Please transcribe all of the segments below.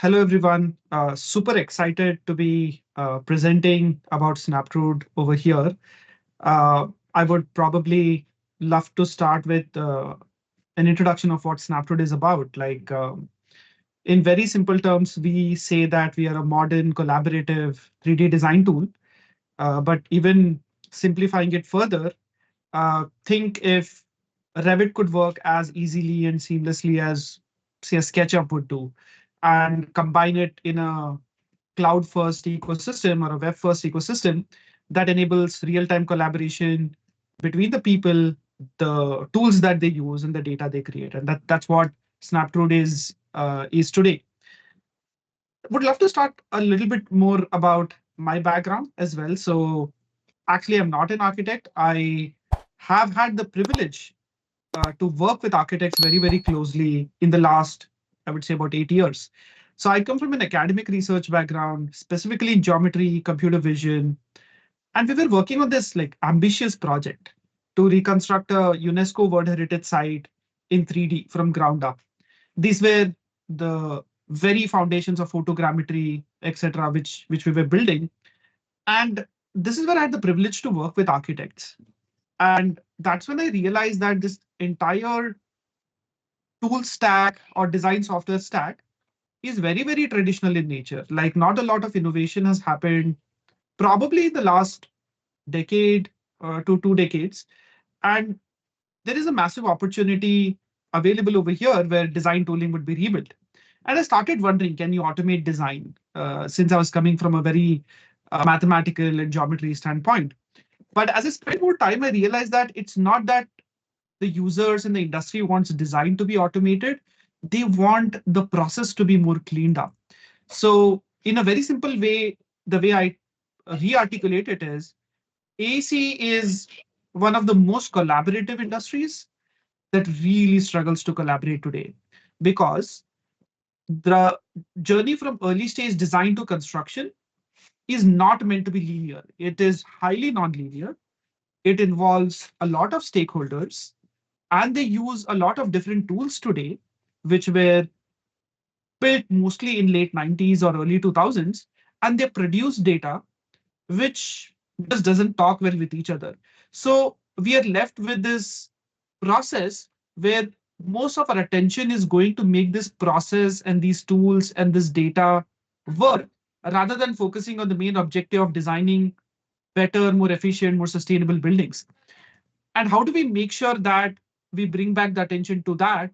Hello, everyone. Super excited to be presenting about Snaptrude over here. Uh, I would probably love to start with an introduction of what Snaptrude is about. In very simple terms, we say that we are a modern collaborative 3D design tool. But even simplifying it further, think if Revit could work as easily and seamlessly as, say, a SketchUp would do, and combine it in a cloud first ecosystem or a web first ecosystem that enables real time collaboration between the people, the tools that they use, and the data they create. And that's what Snaptrude is today. Would love to start a little bit more about my background as well. So actually, I'm not an architect. I have had the privilege to work with architects very closely in the last, I would say, about 8 years. So I come from an academic research background, specifically in geometry, computer vision, and we were working on this like ambitious project to reconstruct a UNESCO World Heritage Site in 3D from ground up. These were the very foundations of photogrammetry, etc., which we were building. And this is where I had the privilege to work with architects. And that's when I realized that this entire tool stack or design software stack is very traditional in nature. Like not a lot of innovation has happened probably in the last decade to 2 decades. And there is a massive opportunity available over here where design tooling would be rebuilt. And I started wondering, can you automate design? Since I was coming from a very mathematical and geometry standpoint. But as I spent more time, I realized that it's not that the users in the industry wants design to be automated. They want the process to be more cleaned up. So in a very simple way, the way I re-articulate it is AC is one of the most collaborative industries that really struggles to collaborate today because the journey from early stage design to construction is not meant to be linear. It is highly non-linear. It involves a lot of stakeholders and they use a lot of different tools today, which were built mostly in late 90s or early 2000s, and they produce data which just doesn't talk well with each other. So we are left with this process where most of our attention is going to make this process and these tools and this data work rather than focusing on the main objective of designing better, more efficient, more sustainable buildings. And how do we make sure that we bring back the attention to that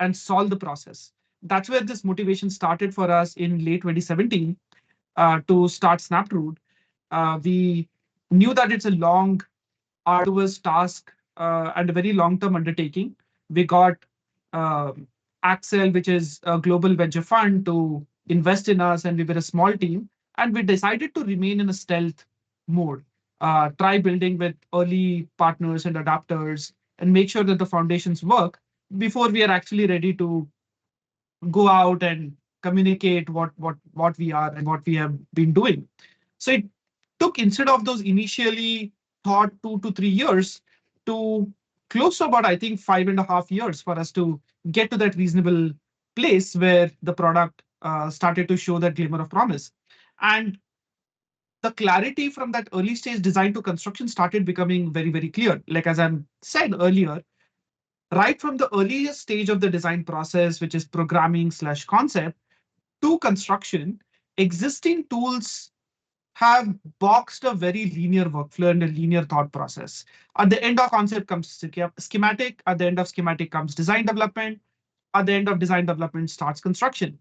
and solve the process? That's where this motivation started for us in late 2017 to start Snaptrude. We knew that it's a long, arduous task and a very long-term undertaking. We got uh, Axel, which is a global venture fund, to invest in us, and we were a small team. And we decided to remain in a stealth mode, try building with early partners and adapters, and make sure that the foundations work before we are actually ready to go out and communicate what we are and what we have been doing. So it took, instead of those initially thought 2 to 3 years, to close to about, I think, 5.5 years for us to get to that reasonable place where the product started to show that glimmer of promise. And the clarity from that early stage design to construction started becoming very clear. Like as I said earlier, right from the earliest stage of the design process, which is programming/concept, to construction, existing tools have boxed a very linear workflow and a linear thought process. At the end of concept comes schematic, at the end of schematic comes design development, at the end of design development starts construction.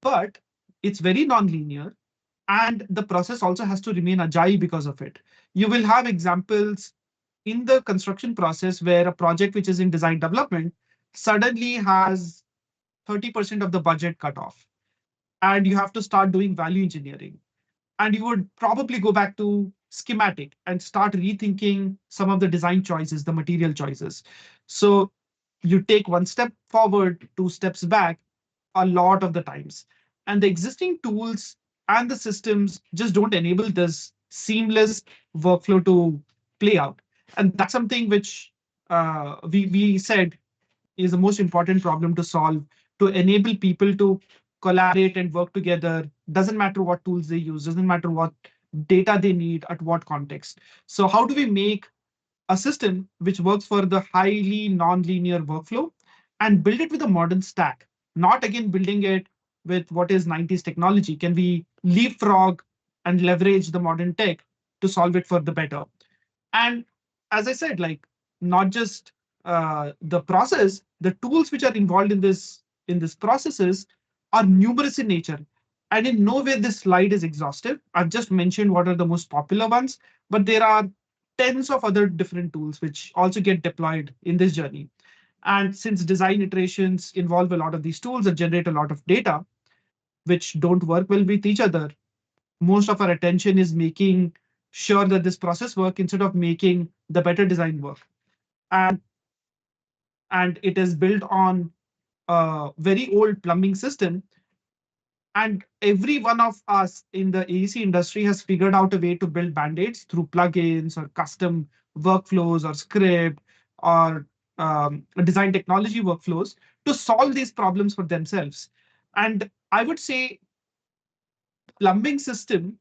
But it's very non-linear, and the process also has to remain agile because of it. You will have examples in the construction process where a project which is in design development suddenly has 30% of the budget cut off, and you have to start doing value engineering. And you would probably go back to schematic and start rethinking some of the design choices, the material choices. So you take one step forward, 2 steps back a lot of the times. And the existing tools and the systems just don't enable this seamless workflow to play out. And that's something which we said is the most important problem to solve, to enable people to collaborate and work together. Doesn't matter what tools they use, doesn't matter what data they need at what context. So how do we make a system which works for the highly non-linear workflow and build it with a modern stack, not again building it with what is 90s technology? Can we leapfrog and leverage the modern tech to solve it for the better? And as I said, like, not just the process, the tools which are involved in this processes are numerous in nature. And in no way this slide is exhaustive. I've just mentioned what are the most popular ones, but there are tens of other different tools which also get deployed in this journey. And since design iterations involve a lot of these tools that generate a lot of data, which don't work well with each other, most of our attention is making sure that this process work instead of making the better design work. And and it is built on a very old plumbing system. And every one of us in the AEC industry has figured out a way to build band-aids through plugins or custom workflows or script or design technology workflows to solve these problems for themselves. And I would say plumbing system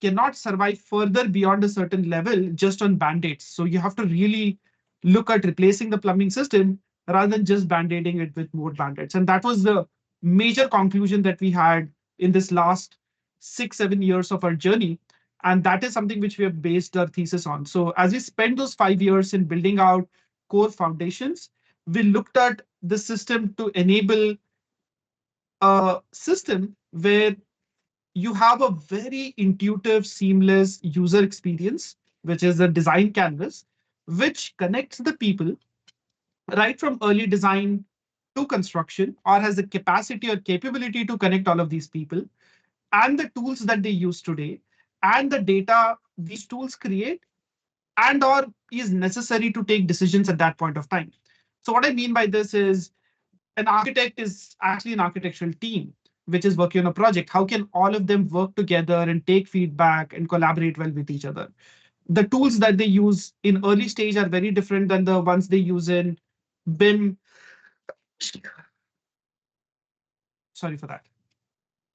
cannot survive further beyond a certain level just on band-aids. So you have to really look at replacing the plumbing system rather than just band-aiding it with more band-aids. And that was the major conclusion that we had in this last 6, 7 years of our journey. And that is something which we have based our thesis on. So as we spent those 5 years in building out core foundations, we looked at the system to enable a system where you have a very intuitive, seamless user experience, which is the design canvas, which connects the people right from early design to construction, or has the capacity or capability to connect all of these people, and the tools that they use today, and the data these tools create, and or is necessary to take decisions at that point of time. So what I mean by this is an architect is actually an architectural team which is working on a project. How can all of them work together and take feedback and collaborate well with each other? The tools that they use in early stage are very different than the ones they use in BIM. Sorry for that.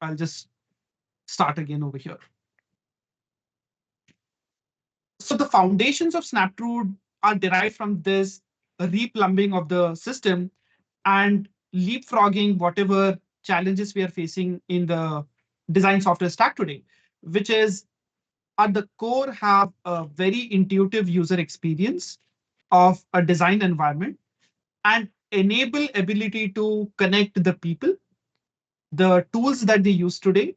I'll just start again over here. So the foundations of Snaptrude are derived from this replumbing of the system and leapfrogging whatever challenges we are facing in the design software stack today, which is at the core have a very intuitive user experience of a design environment and enable ability to connect the people, the tools that they use today,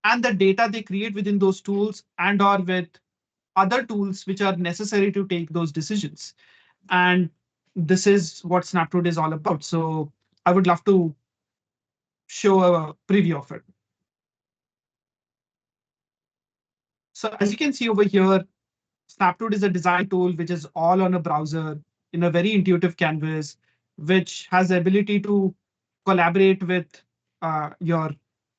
and the data they create within those tools and or with other tools which are necessary to take those decisions. And this is what Snaptrude is all about. So I would love to show a preview of it. So as you can see over here, Snaptrude is a design tool which is all on a browser in a very intuitive canvas, which has the ability to collaborate with your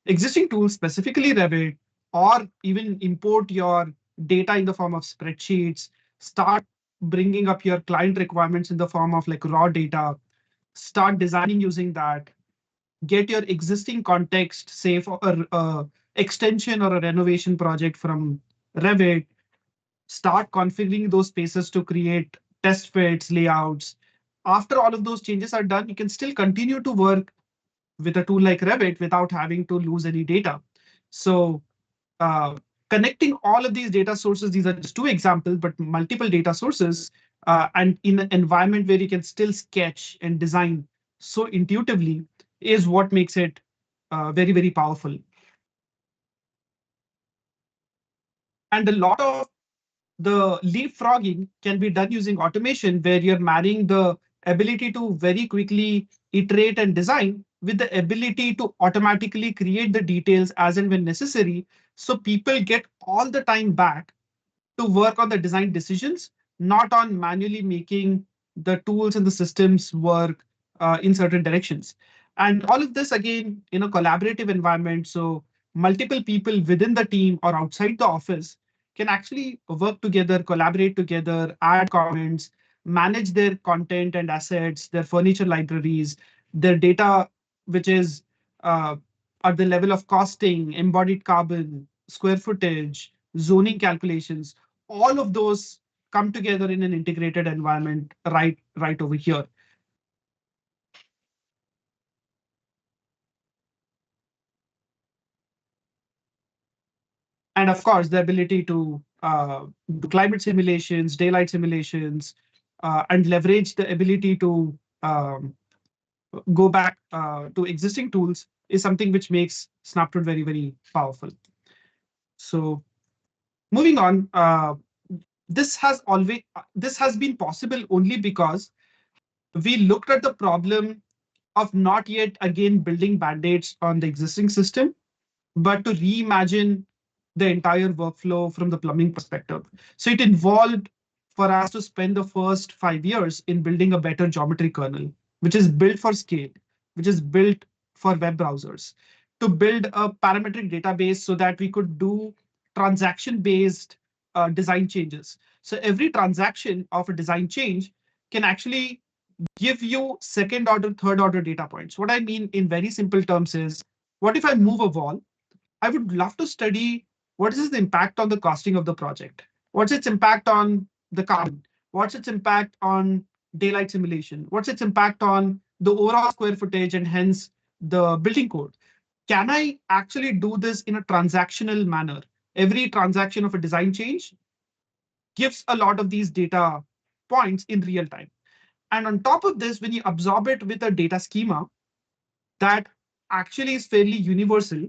existing tools, specifically Revit, or even import your data in the form of spreadsheets, start bringing up your client requirements in the form of like raw data, start designing using that, get your existing context, say for a extension or a renovation project from Revit, start configuring those spaces to create test fits, layouts. After all of those changes are done, you can still continue to work with a tool like Revit without having to lose any data. So uh, connecting all of these data sources, these are just two examples, but multiple data sources, and in an environment where you can still sketch and design so intuitively is what makes it very, very powerful. And a lot of the leapfrogging can be done using automation, where you're marrying the ability to very quickly iterate and design with the ability to automatically create the details as and when necessary. So people get all the time back to work on the design decisions, not on manually making the tools and the systems work in certain directions. And all of this again in a collaborative environment. So multiple people within the team or outside the office can actually work together, collaborate together, add comments, manage their content and assets, their furniture libraries, their data, which is uh, at the level of costing, embodied carbon, square footage, zoning calculations, all of those come together in an integrated environment right over here. And of course, the ability to do climate simulations, daylight simulations, and leverage the ability to go back to existing tools is something which makes Snaptool very, very powerful. So moving on, this has been possible only because we looked at the problem of not yet again building band-aids on the existing system, but to reimagine the entire workflow from the plumbing perspective. So it involved for us to spend the first 5 years in building a better geometry kernel, which is built for scale, which is built for web browsers, to build a parametric database so that we could do transaction-based design changes. So every transaction of a design change can actually give you second order, third order data points. What I mean in very simple terms is, what if I move a wall? I would love to study what is the impact on the costing of the project? What's its impact on the carbon? What's its impact on daylight simulation? What's its impact on the overall square footage and hence the building code? Can I actually do this in a transactional manner? Every transaction of a design change gives a lot of these data points in real time. And on top of this, when you absorb it with a data schema that actually is fairly universal,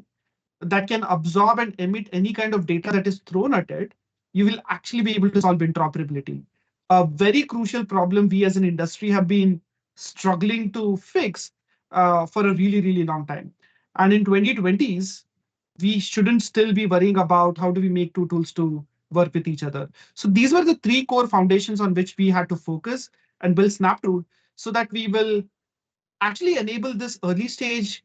that can absorb and emit any kind of data that is thrown at it, you will actually be able to solve interoperability. A very crucial problem we as an industry have been struggling to fix for a really, really long time. And in 2020s, we shouldn't still be worrying about how do we make two tools to work with each other. So these were the three core foundations on which we had to focus and build Snaptool so that we will actually enable this early stage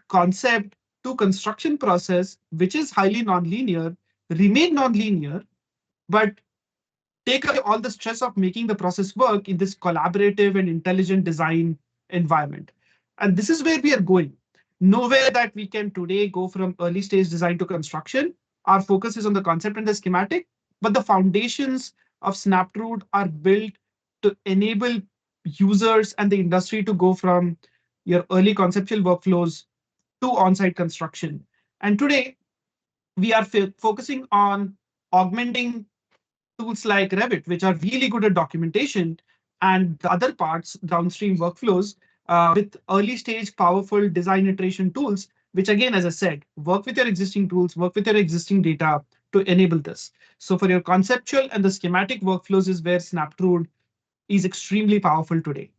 concept to construction process, which is highly nonlinear, remain nonlinear, but take away all the stress of making the process work in this collaborative and intelligent design environment. And this is where we are going. Nowhere that we can today go from early stage design to construction. Our focus is on the concept and the schematic, but the foundations of Snaptroot are built to enable users and the industry to go from your early conceptual workflows to on-site construction. And today, we are focusing on augmenting tools like Revit, which are really good at documentation, and the other parts, downstream workflows, with early stage powerful design iteration tools, which again, as I said, work with your existing tools, work with your existing data to enable this. So for your conceptual and the schematic workflows is where Snaptroot is extremely powerful today.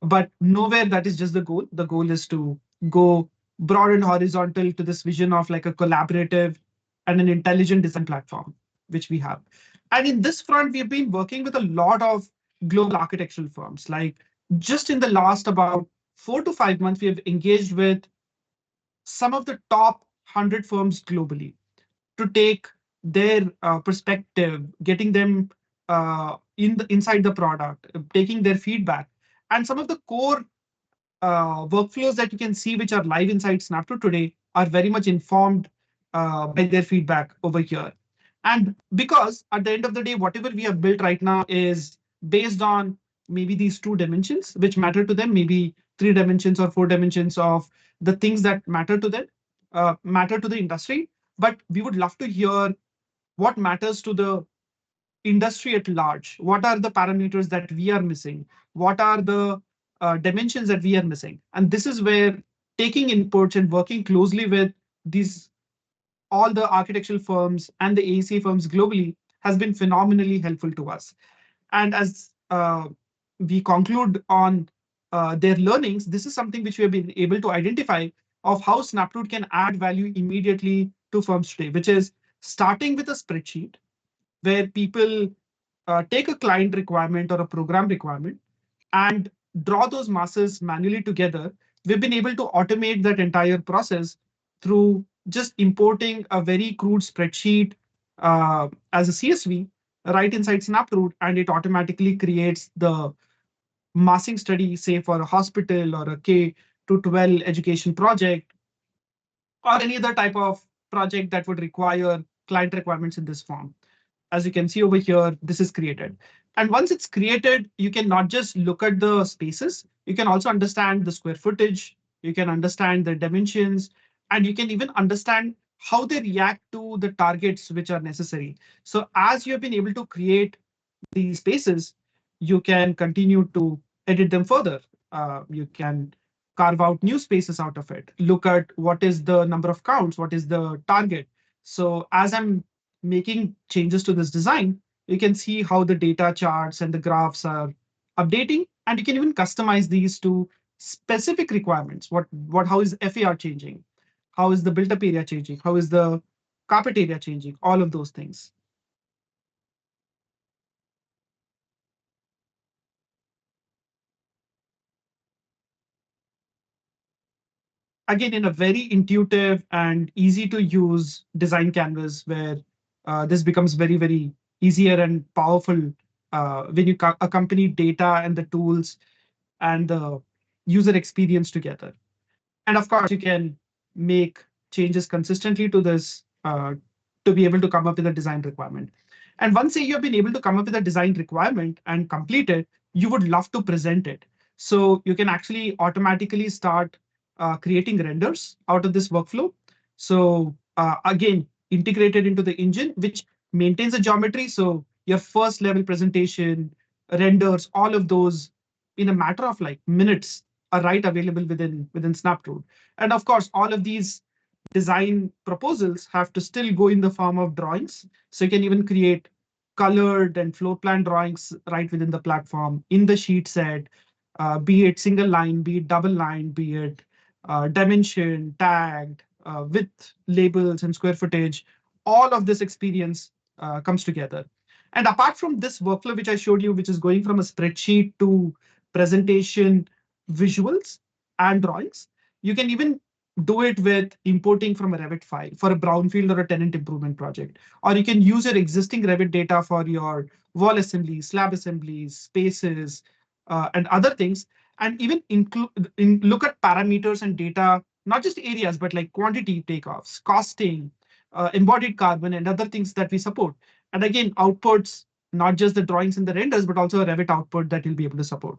But nowhere that is just the goal. The goal is to go broad and horizontal to this vision of like a collaborative and an intelligent design platform, which we have. And in this front, we've been working with a lot of global architectural firms. Like just in the last about 4 to 5 months, we have engaged with some of the top 100 firms globally to take their perspective, getting them inside the product, taking their feedback, and some of the core workflows that you can see which are live inside Snaptool today are very much informed by their feedback over here. And because at the end of the day, whatever we have built right now is based on maybe these two dimensions which matter to them, maybe 3 dimensions or 4 dimensions of the things that matter to them, matter to the industry. But we would love to hear what matters to the industry at large. What are the parameters that we are missing? What are the dimensions that we are missing? And this is where taking inputs and working closely with these all the architectural firms and the AEC firms globally has been phenomenally helpful to us. And as we conclude on their learnings, this is something which we have been able to identify of how Snaptool can add value immediately to firms today, which is starting with a spreadsheet where people take a client requirement or a program requirement and draw those masses manually together. We've been able to automate that entire process through just importing a very crude spreadsheet as a CSV right inside Snaptroot, and it automatically creates the massing study, say for a hospital or a K to 12 education project or any other type of project that would require client requirements in this form. As you can see over here, this is created. And once it's created, you can not just look at the spaces, you can also understand the square footage, you can understand the dimensions, and you can even understand how they react to the targets which are necessary. So as you have been able to create these spaces, you can continue to edit them further. You can carve out new spaces out of it. Look at what is the number of counts, what is the target. So as I'm making changes to this design, you can see how the data charts and the graphs are updating, and you can even customize these to specific requirements. How is FAR changing? How is the built-up area changing? How is the carpet area changing? All of those things. Again, in a very intuitive and easy to use design canvas where this becomes very, very easier and powerful when you accompany data and the tools and the user experience together. And of course, you can make changes consistently to this to be able to come up with a design requirement. And once say you have been able to come up with a design requirement and complete it, you would love to present it. So you can actually automatically start creating renders out of this workflow. So again, integrated into the engine, which maintains a geometry. So your first level presentation, renders, all of those in a matter of like minutes are right available within Snapcode. And of course, all of these design proposals have to still go in the form of drawings. So you can even create colored and floor plan drawings right within the platform in the sheet set, be it single line, be it double line, be it dimension, tagged, with labels and square footage. All of this experience comes together. And apart from this workflow, which I showed you, which is going from a spreadsheet to presentation, visuals, and drawings, you can even do it with importing from a Revit file for a brownfield or a tenant improvement project. Or you can use your existing Revit data for your wall assemblies, slab assemblies, spaces, and other things, and even look at parameters and data, not just areas, but like quantity takeoffs, costing, embodied carbon, and other things that we support. And again, outputs, not just the drawings and the renders, but also a Revit output that you'll be able to support.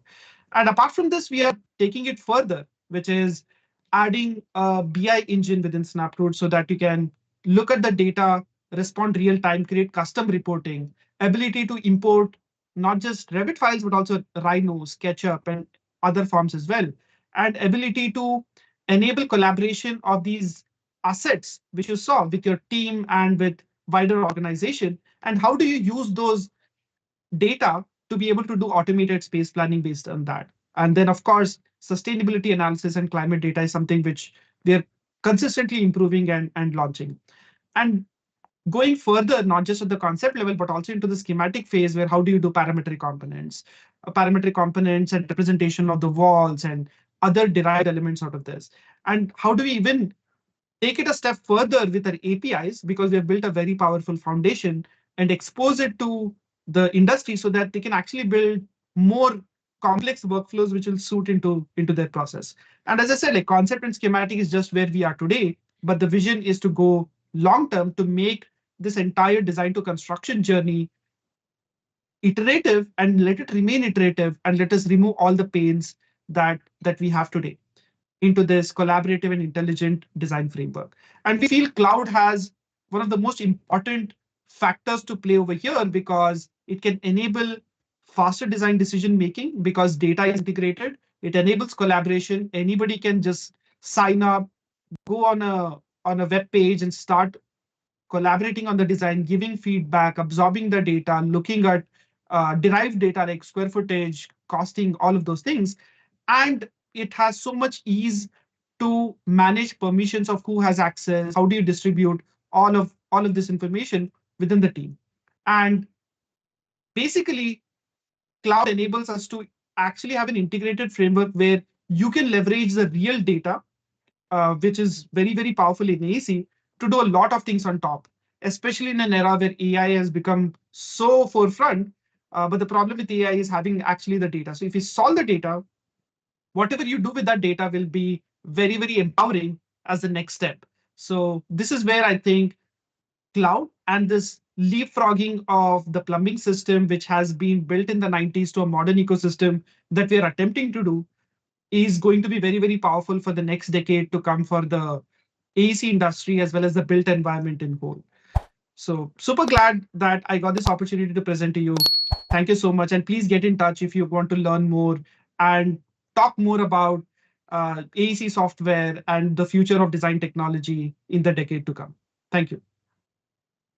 And apart from this, we are taking it further, which is adding a BI engine within Snapcode so that you can look at the data, respond real time, create custom reporting, ability to import not just Revit files, but also Rhino, SketchUp, and other forms as well, and ability to enable collaboration of these assets, which you saw with your team and with wider organization. And how do you use those data to be able to do automated space planning based on that? And then, of course, sustainability analysis and climate data is something which they're consistently improving and launching. And going further, not just at the concept level, but also into the schematic phase, where how do you do parametric components and representation of the walls and other derived elements out of this? And how do we even take it a step further with our APIs, because we have built a very powerful foundation, and expose it to the industry so that they can actually build more complex workflows which will suit into their process. And as I said, like concept and schematic is just where we are today, but the vision is to go long term to make this entire design to construction journey iterative and let it remain iterative, and let us remove all the pains that we have today into this collaborative and intelligent design framework. And we feel cloud has one of the most important factors to play over here, because it can enable faster design decision making because data is integrated. It enables collaboration. Anybody can just sign up, go on a web page and start collaborating on the design, giving feedback, absorbing the data, looking at derived data like square footage, costing, all of those things. And it has so much ease to manage permissions of who has access, how do you distribute all of this information within the team. And basically, cloud enables us to actually have an integrated framework where you can leverage the real data, which is very, very powerful in AEC, to do a lot of things on top, especially in an era where AI has become so forefront. But the problem with AI is having actually the data. So if you solve the data, whatever you do with that data will be very, very empowering as the next step. So this is where I think cloud and this leapfrogging of the plumbing system, which has been built in the 90s to a modern ecosystem that we are attempting to do, is going to be very, very powerful for the next decade to come for the AEC industry as well as the built environment in whole. So super glad that I got this opportunity to present to you. Thank you so much. And please get in touch if you want to learn more and talk more about AEC software and the future of design technology in the decade to come. Thank you.